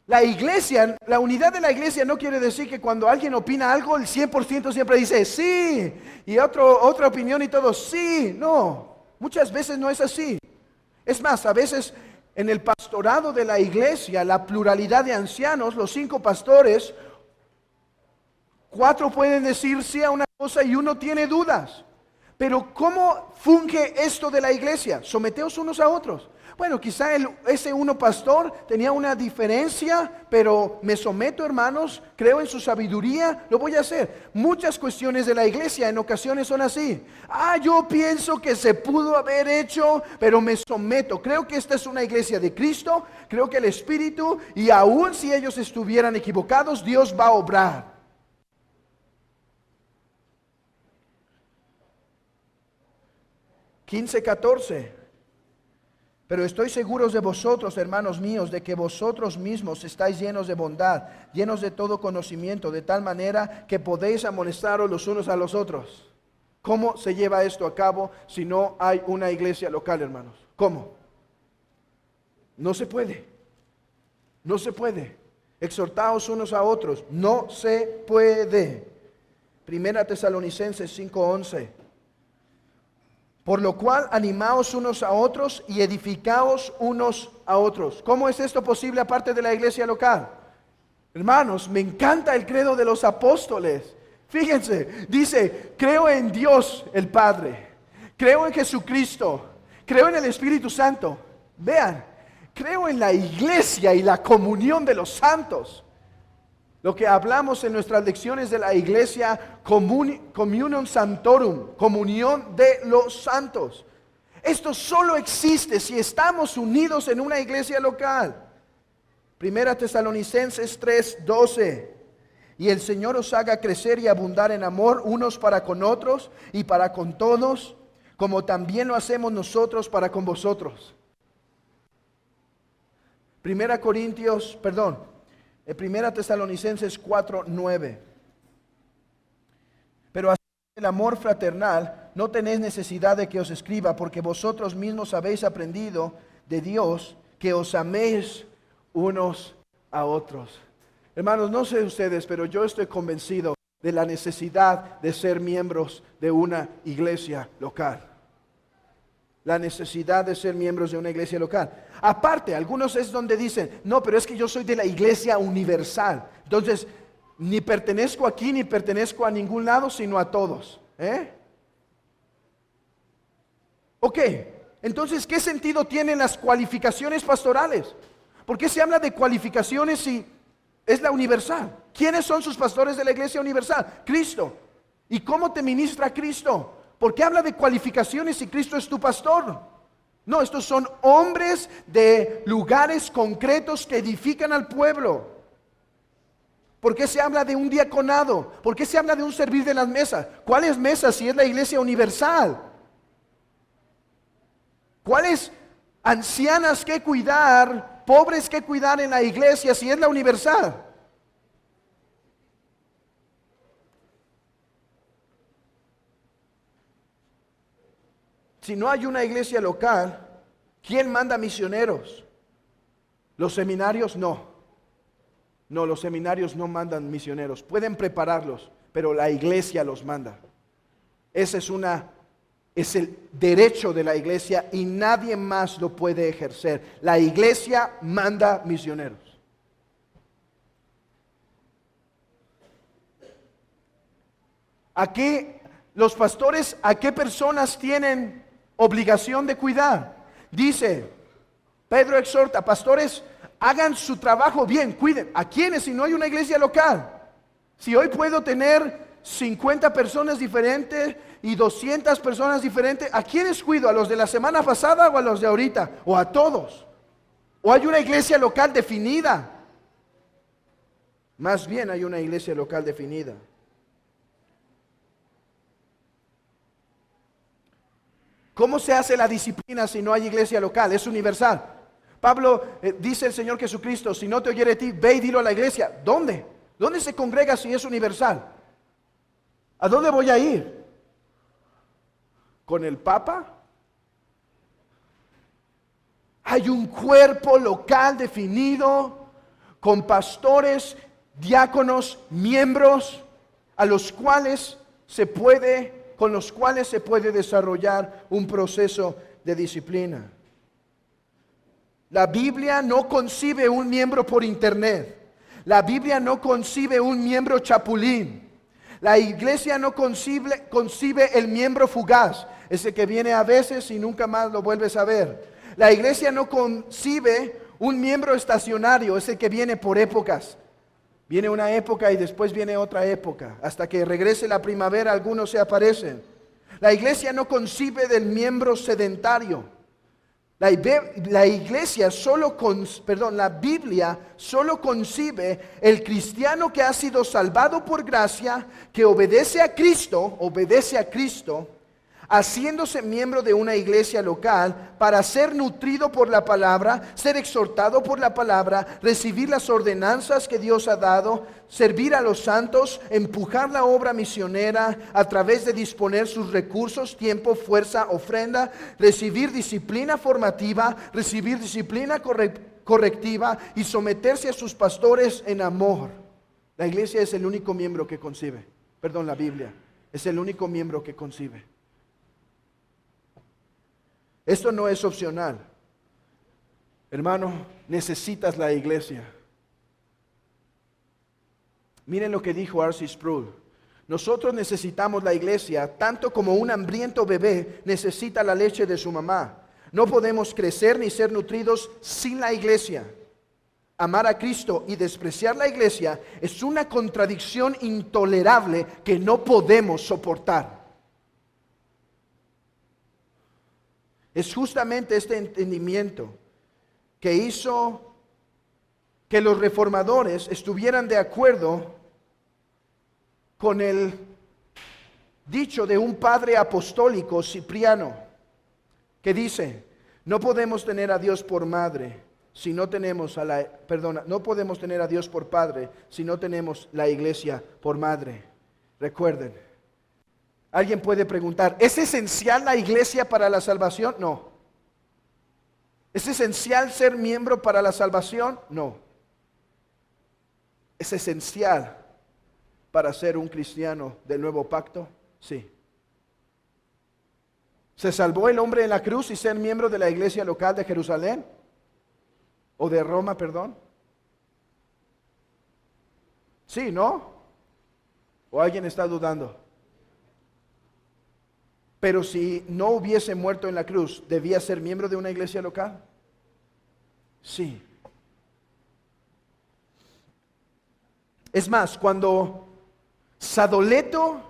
La iglesia, la unidad de la iglesia no quiere decir que cuando alguien opina algo, el 100% siempre dice sí, y otra opinión y todo sí. No, muchas veces no es así. Es más, a veces en el pastorado de la iglesia, la pluralidad de ancianos, los 5 pastores, 4 pueden decir sí a una cosa y 1 tiene dudas. Pero ¿cómo funge esto de la iglesia? Someteos unos a otros. Bueno, quizá ese uno pastor tenía una diferencia, pero me someto, hermanos, creo en su sabiduría, lo voy a hacer. Muchas cuestiones de la iglesia en ocasiones son así. Yo pienso que se pudo haber hecho, pero me someto. Creo que esta es una iglesia de Cristo, creo que el Espíritu, y aun si ellos estuvieran equivocados, Dios va a obrar. (15:14) Pero estoy seguro de vosotros, hermanos míos, de que vosotros mismos estáis llenos de bondad, llenos de todo conocimiento, de tal manera que podéis amonestaros los unos a los otros. ¿Cómo se lleva esto a cabo si no hay una iglesia local, hermanos? ¿Cómo? No se puede. No se puede. Exhortaos unos a otros. No se puede. Primera Tesalonicenses 5:11. Por lo cual, animaos unos a otros y edificaos unos a otros. ¿Cómo es esto posible aparte de la iglesia local? Hermanos, me encanta el credo de los apóstoles. Fíjense, dice, creo en Dios el Padre, creo en Jesucristo, creo en el Espíritu Santo. Vean, creo en la iglesia y la comunión de los santos. Lo que hablamos en nuestras lecciones de la iglesia, Communion Sanctorum, comunión de los santos. Esto solo existe si estamos unidos en una iglesia local. Primera Tesalonicenses 3:12. Y el Señor os haga crecer y abundar en amor unos para con otros y para con todos, como también lo hacemos nosotros para con vosotros. Primera Tesalonicenses 4:9. Pero así el amor fraternal no tenéis necesidad de que os escriba, porque vosotros mismos habéis aprendido de Dios que os améis unos a otros. Hermanos, no sé ustedes, pero yo estoy convencido de la necesidad de ser miembros de una iglesia local. La necesidad de ser miembros de una iglesia local. Aparte, algunos es donde dicen, no, pero es que yo soy de la iglesia universal. Entonces, ni pertenezco aquí, ni pertenezco a ningún lado, sino a todos. Ok, entonces, ¿qué sentido tienen las cualificaciones pastorales? ¿Por qué se habla de cualificaciones si es la universal? ¿Quiénes son sus pastores de la iglesia universal? Cristo. ¿Y cómo te ministra Cristo? ¿Por qué habla de cualificaciones si Cristo es tu pastor? No, estos son hombres de lugares concretos que edifican al pueblo. ¿Por qué se habla de un diaconado? ¿Por qué se habla de un servir de las mesas? ¿Cuáles mesas si es la iglesia universal? ¿Cuáles ancianas que cuidar, pobres que cuidar en la iglesia si es la universal? Si no hay una iglesia local, ¿quién manda misioneros? ¿Los seminarios? No. No, los seminarios no mandan misioneros. Pueden prepararlos, pero la iglesia los manda. Ese es el derecho de la iglesia y nadie más lo puede ejercer. La iglesia manda misioneros. Aquí los pastores, ¿a qué personas tienen obligación de cuidar? Dice, Pedro exhorta, pastores, hagan su trabajo bien, cuiden. ¿A quiénes si no hay una iglesia local? Si hoy puedo tener 50 personas diferentes y 200 personas diferentes, ¿a quiénes cuido? ¿A los de la semana pasada o a los de ahorita? ¿O a todos? ¿O hay una iglesia local definida? Más bien hay una iglesia local definida. ¿Cómo se hace la disciplina si no hay iglesia local? Es universal. Pablo dice el Señor Jesucristo, si no te oyere a ti, ve y dilo a la iglesia. ¿Dónde? ¿Dónde se congrega si es universal? ¿A dónde voy a ir? ¿Con el Papa? Hay un cuerpo local definido, con pastores, diáconos, miembros, con los cuales se puede desarrollar un proceso de disciplina. La Biblia no concibe un miembro por internet. La Biblia no concibe un miembro chapulín. La iglesia no concibe el miembro fugaz, ese que viene a veces y nunca más lo vuelves a ver. La iglesia no concibe un miembro estacionario, ese que viene por épocas. Viene una época y después viene otra época. Hasta que regrese la primavera, algunos se aparecen. La iglesia no concibe del miembro sedentario. La Biblia solo concibe el cristiano que ha sido salvado por gracia, que obedece a Cristo, haciéndose miembro de una iglesia local para ser nutrido por la palabra, ser exhortado por la palabra, recibir las ordenanzas que Dios ha dado, servir a los santos, empujar la obra misionera a través de disponer sus recursos, tiempo, fuerza, ofrenda, recibir disciplina formativa, recibir disciplina correctiva y someterse a sus pastores en amor. La iglesia es el único miembro que concibe. La Biblia es el único miembro que concibe. Esto no es opcional. Hermano, necesitas la iglesia. Miren lo que dijo R.C. Sproul. Nosotros necesitamos la iglesia tanto como un hambriento bebé necesita la leche de su mamá. No podemos crecer ni ser nutridos sin la iglesia. Amar a Cristo y despreciar la iglesia es una contradicción intolerable que no podemos soportar. Es justamente este entendimiento que hizo que los reformadores estuvieran de acuerdo con el dicho de un padre apostólico, Cipriano, que dice: no podemos tener a Dios por madre si no tenemos no podemos tener a Dios por padre si no tenemos la iglesia por madre. Recuerden, alguien puede preguntar: ¿es esencial la iglesia para la salvación? No. ¿Es esencial ser miembro para la salvación? No. ¿Es esencial para ser un cristiano del nuevo pacto? Sí. ¿Se salvó el hombre en la cruz y ser miembro de la iglesia local de Jerusalén? ¿O de Roma, perdón? Sí, ¿no? ¿O alguien está dudando? Pero si no hubiese muerto en la cruz, ¿debía ser miembro de una iglesia local? Sí. Es más, cuando Sadoleto,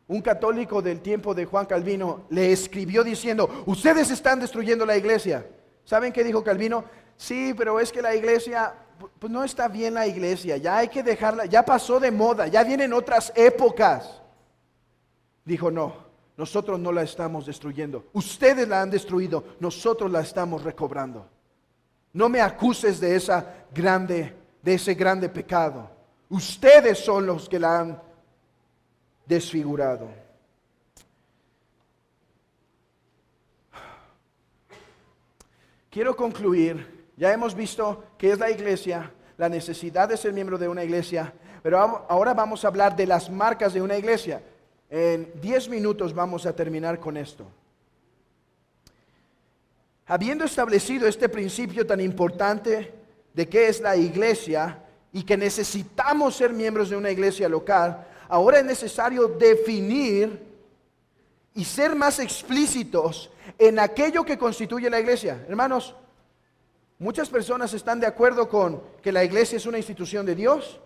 un católico del tiempo de Juan Calvino, le escribió diciendo: ustedes están destruyendo la iglesia, ¿saben qué dijo Calvino? Sí, pero es que la iglesia, pues no está bien la iglesia, ya hay que dejarla, ya pasó de moda, ya vienen otras épocas. Dijo: no, nosotros no la estamos destruyendo, ustedes la han destruido, nosotros la estamos recobrando. No me acuses de ese grande pecado. Ustedes son los que la han desfigurado. Quiero concluir. Ya hemos visto qué es la iglesia, la necesidad de ser miembro de una iglesia, pero ahora vamos a hablar de las marcas de una iglesia. En 10 minutos vamos a terminar con esto. Habiendo establecido este principio tan importante de qué es la iglesia y que necesitamos ser miembros de una iglesia local, ahora es necesario definir y ser más explícitos en aquello que constituye la iglesia. Hermanos, muchas personas están de acuerdo con que la iglesia es una institución de Dios.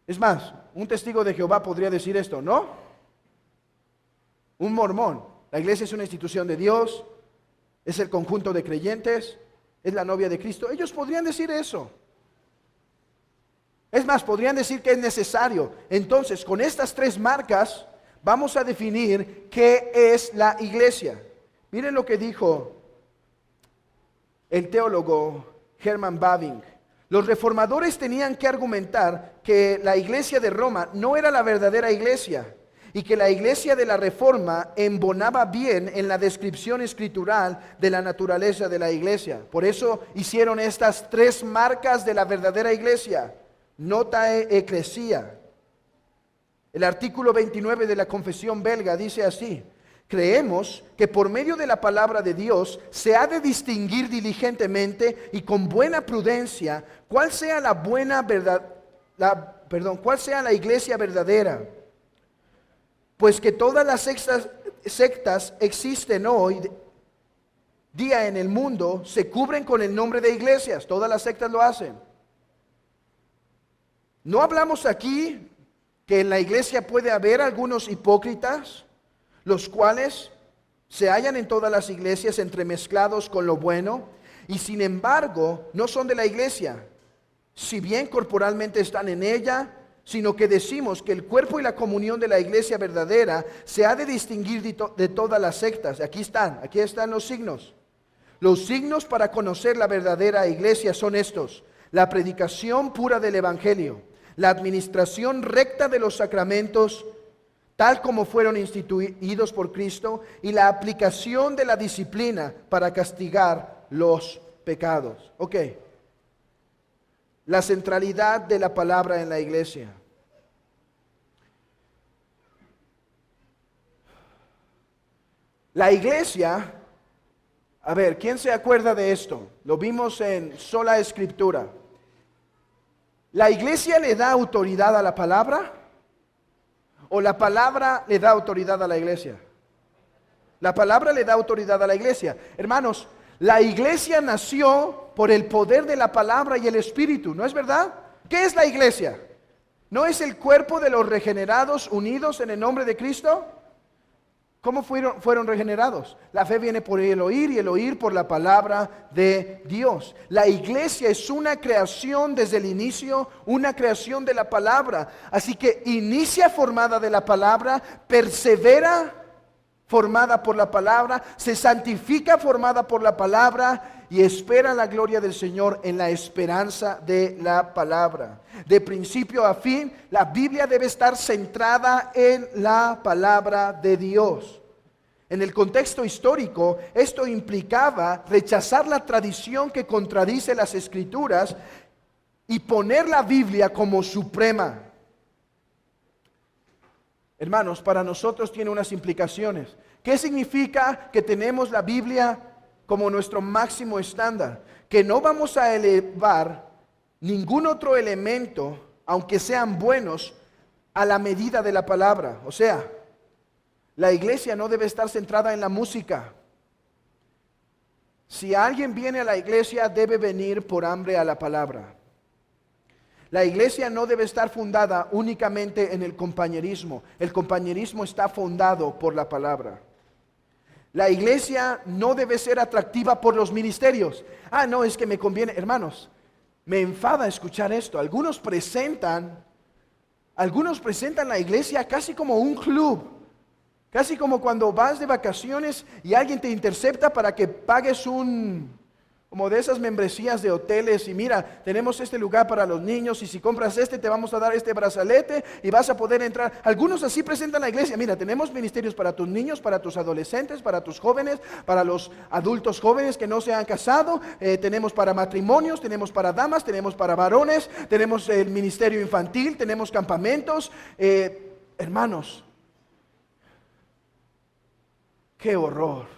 Es más, un testigo de Jehová podría decir esto, ¿no? Un mormón: la iglesia es una institución de Dios, es el conjunto de creyentes, es la novia de Cristo. Ellos podrían decir eso. Es más, podrían decir que es necesario. Entonces, con estas 3 marcas, vamos a definir qué es la iglesia. Miren lo que dijo el teólogo Herman Bavinck. Los reformadores tenían que argumentar que la iglesia de Roma no era la verdadera iglesia y que la iglesia de la Reforma embonaba bien en la descripción escritural de la naturaleza de la iglesia. Por eso hicieron estas 3 marcas de la verdadera iglesia. Notae ecclesia. El artículo 29 de la Confesión belga dice así: creemos que por medio de la palabra de Dios se ha de distinguir diligentemente y con buena prudencia cuál sea cuál sea la iglesia verdadera, pues que todas las sectas existen hoy día en el mundo se cubren con el nombre de iglesias. Todas las sectas lo hacen. No hablamos aquí que en la iglesia puede haber algunos hipócritas, los cuales se hallan en todas las iglesias entremezclados con lo bueno, y sin embargo no son de la iglesia, si bien corporalmente están en ella, sino que decimos que el cuerpo y la comunión de la iglesia verdadera se ha de distinguir de todas las sectas. Aquí están los signos. Los signos para conocer la verdadera iglesia son estos: la predicación pura del evangelio, la administración recta de los sacramentos, tal como fueron instituidos por Cristo, y la aplicación de la disciplina para castigar los pecados. Ok. La centralidad de la palabra en la iglesia. La iglesia, a ver, ¿quién se acuerda de esto? Lo vimos en Sola Escritura. ¿La iglesia le da autoridad a la palabra? ¿O la palabra le da autoridad a la iglesia? La palabra le da autoridad a la iglesia. Hermanos, la iglesia nació por el poder de la palabra y el Espíritu, ¿no es verdad? ¿Qué es la iglesia? ¿No es el cuerpo de los regenerados unidos en el nombre de Cristo? ¿Cómo fueron regenerados? La fe viene por el oír y el oír por la palabra de Dios. La iglesia es una creación desde el inicio, una creación de la palabra. Así que inicia formada de la palabra, persevera formada por la palabra, se santifica formada por la palabra y espera la gloria del Señor en la esperanza de la palabra. De principio a fin, la Biblia debe estar centrada en la palabra de Dios. En el contexto histórico, esto implicaba rechazar la tradición que contradice las Escrituras y poner la Biblia como suprema. Hermanos, para nosotros tiene unas implicaciones. ¿Qué significa que tenemos la Biblia como nuestro máximo estándar? Que no vamos a elevar ningún otro elemento, aunque sean buenos, a la medida de la palabra. O sea, la iglesia no debe estar centrada en la música. Si alguien viene a la iglesia, debe venir por hambre a la palabra. La iglesia no debe estar fundada únicamente en el compañerismo. El compañerismo está fundado por la palabra. La iglesia no debe ser atractiva por los ministerios. No, es que me conviene. Hermanos, me enfada escuchar esto. Algunos presentan la iglesia casi como un club. Casi como cuando vas de vacaciones y alguien te intercepta para que pagues como de esas membresías de hoteles, y mira, tenemos este lugar para los niños, y si compras te vamos a dar este brazalete y vas a poder entrar. Algunos así presentan la iglesia. Mira, tenemos ministerios para tus niños, para tus adolescentes, para tus jóvenes, para los adultos jóvenes que no se han casado, tenemos para matrimonios, tenemos para damas, tenemos para varones, tenemos el ministerio infantil, tenemos campamentos. Hermanos, qué horror.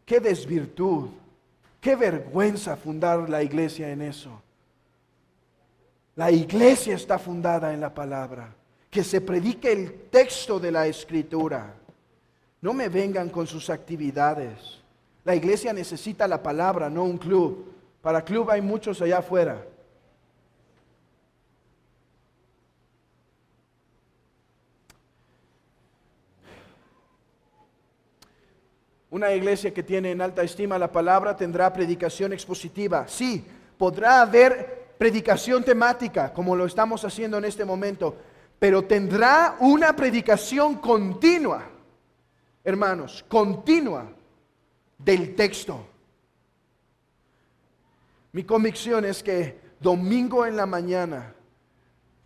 Qué desvirtud, qué vergüenza fundar la iglesia en eso. La iglesia está fundada en la palabra. Que se predique el texto de la Escritura. No me vengan con sus actividades. La iglesia necesita la palabra, no un club. Para club hay muchos allá afuera. Una iglesia que tiene en alta estima la palabra tendrá predicación expositiva. Sí, podrá haber predicación temática, como lo estamos haciendo en este momento, pero tendrá una predicación continua, hermanos, continua del texto. Mi convicción es que domingo en la mañana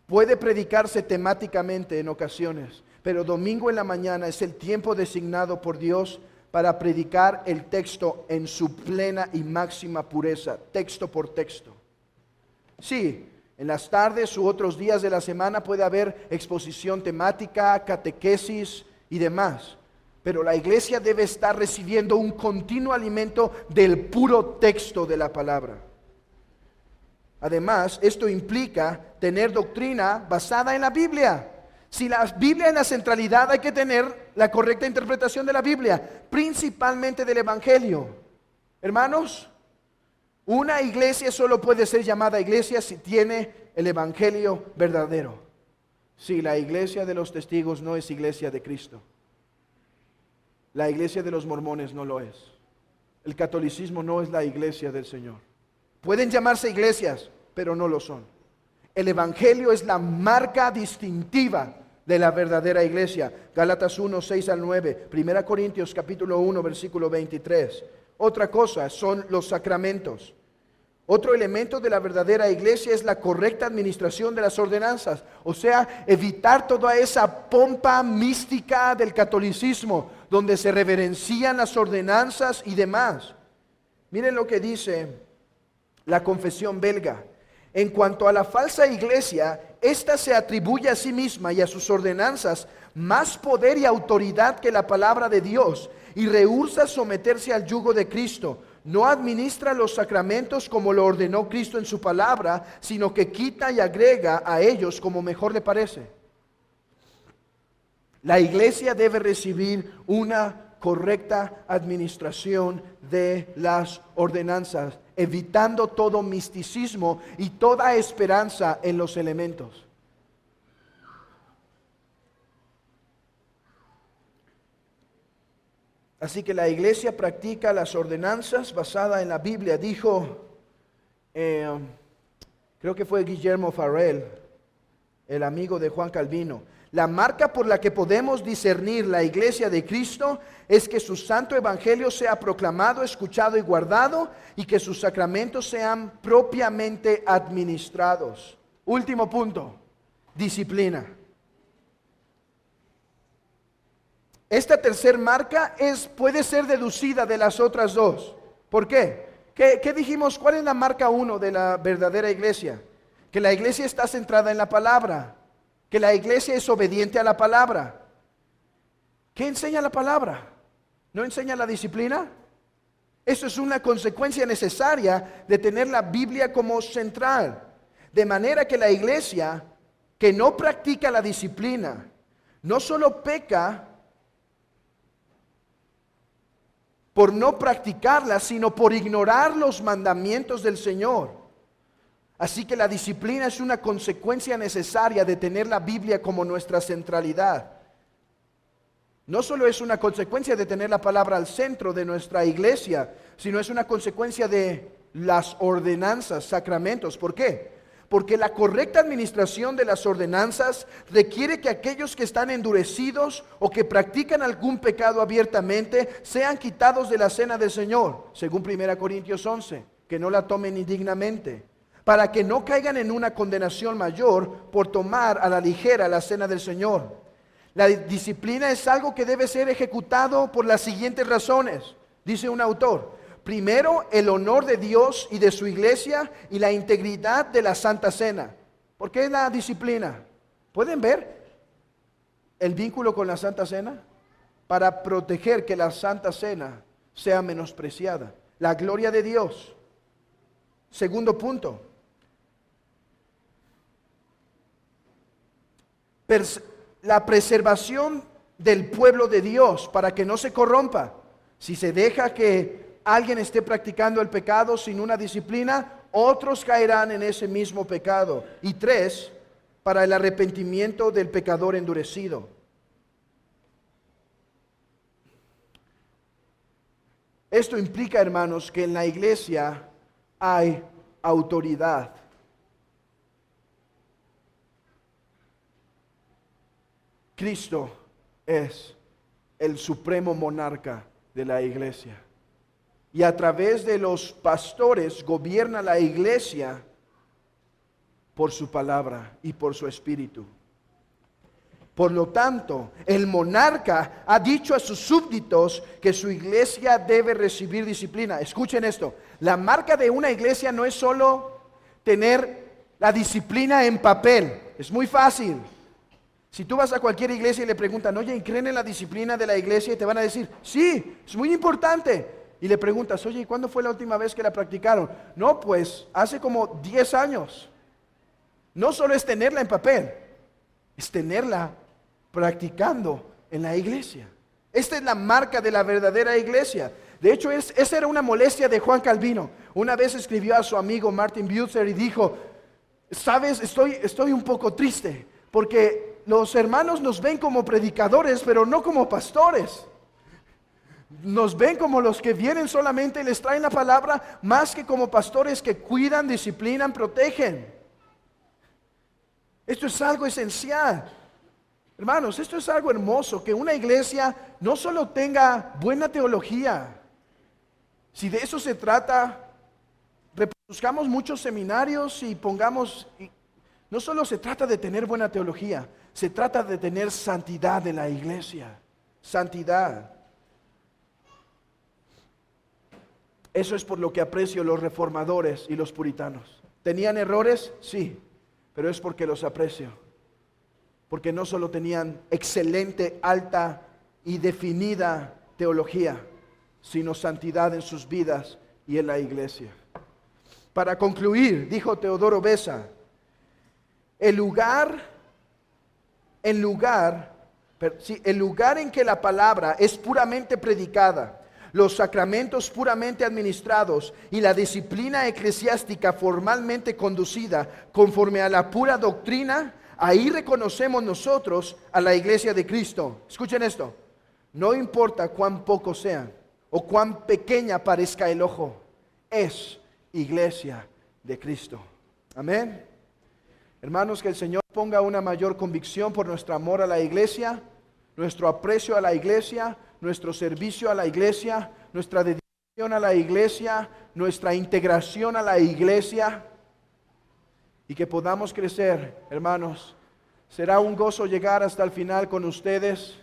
puede predicarse temáticamente en ocasiones, pero domingo en la mañana es el tiempo designado por Dios para predicar el texto en su plena y máxima pureza, texto por texto. Sí, en las tardes u otros días de la semana puede haber exposición temática, catequesis y demás, pero la iglesia debe estar recibiendo un continuo alimento del puro texto de la palabra. Además, esto implica tener doctrina basada en la Biblia. Si la Biblia es la centralidad, hay que tener la correcta interpretación de la Biblia, principalmente del Evangelio. Hermanos, una iglesia solo puede ser llamada iglesia si tiene el Evangelio verdadero. Si la iglesia de los testigos no es iglesia de Cristo, la iglesia de los mormones no lo es. El catolicismo no es la iglesia del Señor. Pueden llamarse iglesias, pero no lo son. El Evangelio es la marca distintiva de la verdadera iglesia. Gálatas 1, 6 al 9, 1 Corintios capítulo 1, versículo 23. Otra cosa son los sacramentos. Otro elemento de la verdadera iglesia es la correcta administración de las ordenanzas, o sea, evitar toda esa pompa mística del catolicismo, donde se reverencian las ordenanzas y demás. Miren lo que dice la confesión belga. En cuanto a la falsa iglesia, ésta se atribuye a sí misma y a sus ordenanzas más poder y autoridad que la palabra de Dios, y rehúsa someterse al yugo de Cristo. No administra los sacramentos como lo ordenó Cristo en su palabra, sino que quita y agrega a ellos como mejor le parece. La iglesia debe recibir una correcta administración de las ordenanzas, evitando todo misticismo y toda esperanza en los elementos. Así que la iglesia practica las ordenanzas basada en la Biblia. Dijo, creo que fue Guillermo Farrell, el amigo de Juan Calvino: la marca por la que podemos discernir la iglesia de Cristo es que su santo evangelio sea proclamado, escuchado y guardado, y que sus sacramentos sean propiamente administrados. Último punto: disciplina. Esta tercer marca puede ser deducida de las otras dos. ¿Por qué? ¿Qué dijimos? ¿Cuál es la marca 1 de la verdadera iglesia? Que la iglesia está centrada en la palabra, que la iglesia es obediente a la palabra. ¿Qué enseña la palabra? ¿No enseña la disciplina? Eso es una consecuencia necesaria de tener la Biblia como central. De manera que la iglesia que no practica la disciplina no solo peca por no practicarla, sino por ignorar los mandamientos del Señor. Así que la disciplina es una consecuencia necesaria de tener la Biblia como nuestra centralidad. No solo es una consecuencia de tener la palabra al centro de nuestra iglesia, sino es una consecuencia de las ordenanzas, sacramentos. ¿Por qué? Porque la correcta administración de las ordenanzas requiere que aquellos que están endurecidos o que practican algún pecado abiertamente sean quitados de la cena del Señor, según 1 Corintios 11, que no la tomen indignamente, para que no caigan en una condenación mayor por tomar a la ligera la cena del Señor. La disciplina es algo que debe ser ejecutado por las siguientes razones, dice un autor. Primero, el honor de Dios y de su iglesia y la integridad de la Santa Cena. ¿Por qué la disciplina? ¿Pueden ver el vínculo con la Santa Cena? Para proteger que la Santa Cena sea menospreciada. La gloria de Dios. Segundo punto. La preservación del pueblo de Dios para que no se corrompa. Si se deja que alguien esté practicando el pecado sin una disciplina, otros caerán en ese mismo pecado. Y 3, para el arrepentimiento del pecador endurecido. Esto implica, hermanos, que en la iglesia hay autoridad. Cristo es el supremo monarca de la iglesia. Y a través de los pastores gobierna la iglesia por su palabra y por su espíritu. Por lo tanto, el monarca ha dicho a sus súbditos que su iglesia debe recibir disciplina. Escuchen esto: la marca de una iglesia no es solo tener la disciplina en papel. Es muy fácil. Si tú vas a cualquier iglesia y le preguntan: oye, ¿creen en la disciplina de la iglesia? Y te van a decir: sí, es muy importante. Y le preguntas: oye, ¿y cuándo fue la última vez que la practicaron? No, pues hace como 10 años. No solo es tenerla en papel, es tenerla practicando en la iglesia. Esta es la marca de la verdadera iglesia. De hecho, esa era una molestia de Juan Calvino. Una vez escribió a su amigo Martin Bucer y dijo: sabes, estoy un poco triste, porque los hermanos nos ven como predicadores, pero no como pastores. Nos ven como los que vienen solamente y les traen la palabra, más que como pastores que cuidan, disciplinan, protegen. Esto es algo esencial. Hermanos, esto es algo hermoso, que una iglesia no solo tenga buena teología. Si de eso se trata, reproduzcamos muchos seminarios y no solo se trata de tener buena teología, se trata de tener santidad en la iglesia. Santidad. Eso es por lo que aprecio los reformadores y los puritanos. ¿Tenían errores? Sí, pero es porque los aprecio. Porque no solo tenían excelente, alta y definida teología, sino santidad en sus vidas y en la iglesia. Para concluir, dijo Teodoro Beza, el lugar en que la palabra es puramente predicada, los sacramentos puramente administrados y la disciplina eclesiástica formalmente conducida conforme a la pura doctrina, ahí reconocemos nosotros a la iglesia de Cristo. Escuchen esto: No importa cuán pocos sean o cuán pequeña parezca el ojo, es iglesia de Cristo. Amén. Hermanos, que el Señor ponga una mayor convicción por nuestro amor a la iglesia, nuestro aprecio a la iglesia, nuestro servicio a la iglesia, nuestra dedicación a la iglesia, nuestra integración a la iglesia, y que podamos crecer, hermanos. Será un gozo llegar hasta el final con ustedes.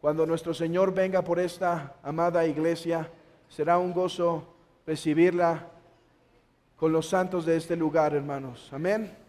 Cuando nuestro Señor venga por esta amada iglesia, será un gozo recibirla con los santos de este lugar, hermanos. Amén.